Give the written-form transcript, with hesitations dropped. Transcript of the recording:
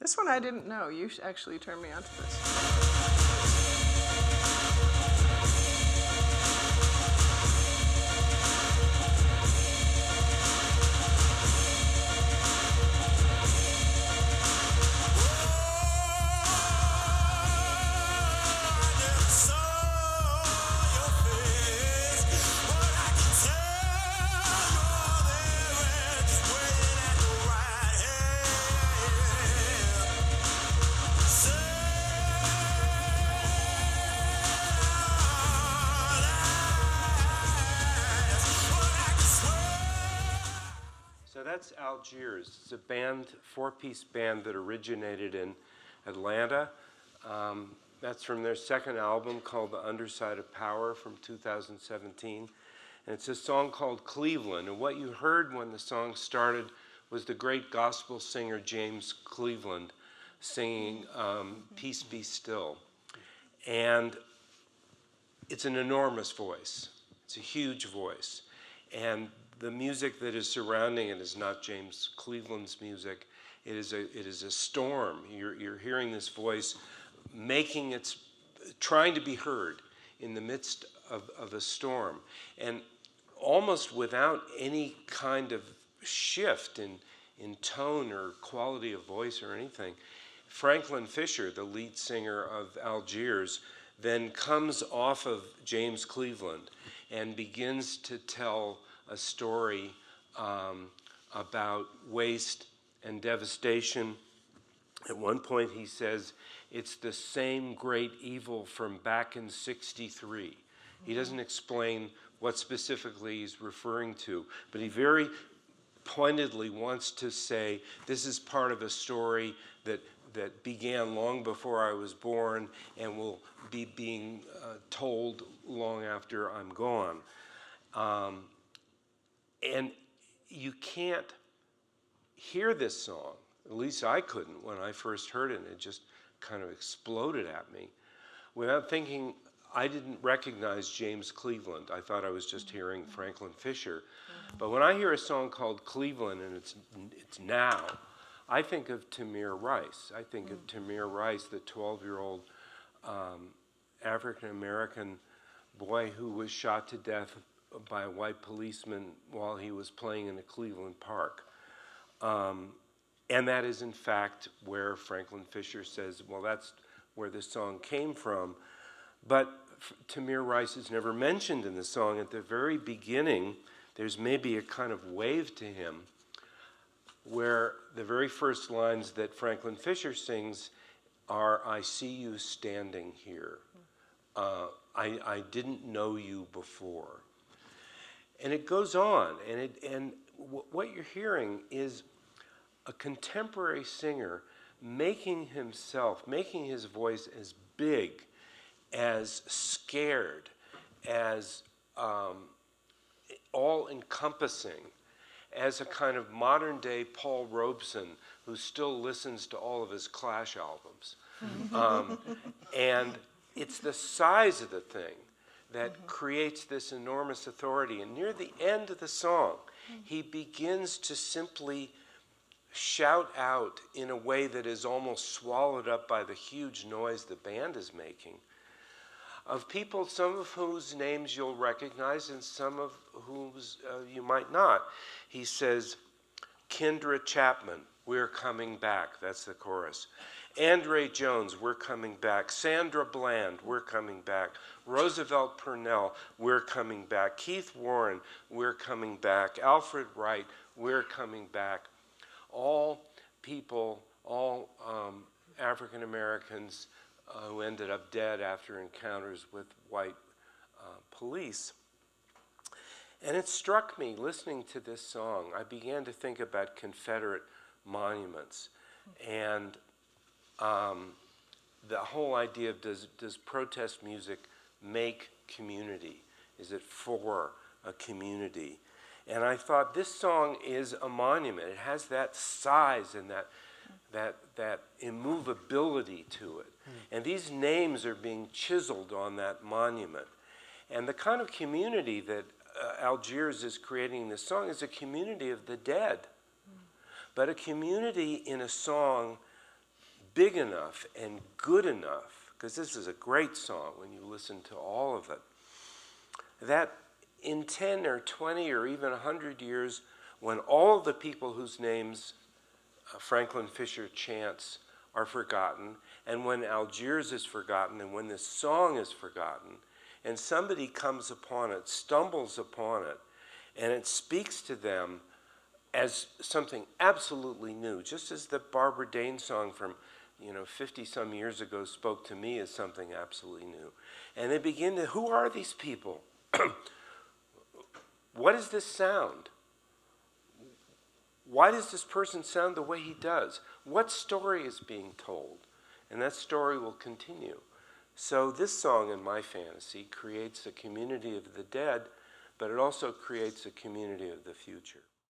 This one I didn't know. You actually turned me on to this. So that's Algeirs. It's a band, four-piece band that originated in Atlanta. That's from their second album called The Underside of Power from 2017. And it's a song called Cleveland. And what you heard when the song started was the great gospel singer James Cleveland singing Peace Be Still. And it's an enormous voice. It's a huge voice. And the music that is surrounding it is not James Cleveland's music. It is a storm. You're hearing this voice trying to be heard in the midst of a storm. And almost without any kind of shift in tone or quality of voice or anything, Franklin Fisher, the lead singer of Algiers, then comes off of James Cleveland and begins to tell a story about waste and devastation. At one point he says, it's the same great evil from back in '63. He doesn't explain what specifically he's referring to, but he very pointedly wants to say, this is part of a story that began long before I was born and will be being told long after I'm gone. And you can't hear this song, at least I couldn't when I first heard it, and it just kind of exploded at me, without thinking. I didn't recognize James Cleveland. I thought I was just hearing Franklin Fisher. But when I hear a song called Cleveland and it's now, I think of Tamir Rice. I think of Tamir Rice, the 12-year-old African-American boy who was shot to death by a white policeman while he was playing in a Cleveland park. And that is, in fact, where Franklin Fisher says, well, that's where this song came from. But Tamir Rice is never mentioned in the song. At the very beginning, there's maybe a kind of wave to him where the very first lines that Franklin Fisher sings are, I see you standing here. I didn't know you before. And it goes on, and what you're hearing is a contemporary singer making his voice as big, as scared, as all-encompassing, as a kind of modern-day Paul Robeson who still listens to all of his Clash albums. And it's the size of the thing that creates this enormous authority. And near the end of the song, he begins to simply shout out in a way that is almost swallowed up by the huge noise the band is making, of people, some of whose names you'll recognize and some of whose you might not. He says, Kendra Chapman, we're coming back. That's the chorus. Andre Jones, we're coming back. Sandra Bland, we're coming back. Roosevelt Purnell, we're coming back. Keith Warren, we're coming back. Alfred Wright, we're coming back. All people, all African Americans who ended up dead after encounters with white police. And it struck me, listening to this song, I began to think about Confederate monuments and the whole idea of does protest music make community? Is it for a community? And I thought this song is a monument. It has that size and that immovability to it. And these names are being chiseled on that monument. And the kind of community that Algeirs is creating in this song is a community of the dead. But a community in a song big enough and good enough, because this is a great song when you listen to all of it, that in 10 or 20 or even 100 years, when all the people whose names Franklin Fisher chants are forgotten, and when Algiers is forgotten, and when this song is forgotten, and somebody comes upon it, stumbles upon it, and it speaks to them as something absolutely new, just as the Barbara Dane song from 50-some years ago spoke to me as something absolutely new. And they begin to, who are these people? What is this sound? Why does this person sound the way he does? What story is being told? And that story will continue. So this song in my fantasy creates a community of the dead, but it also creates a community of the future.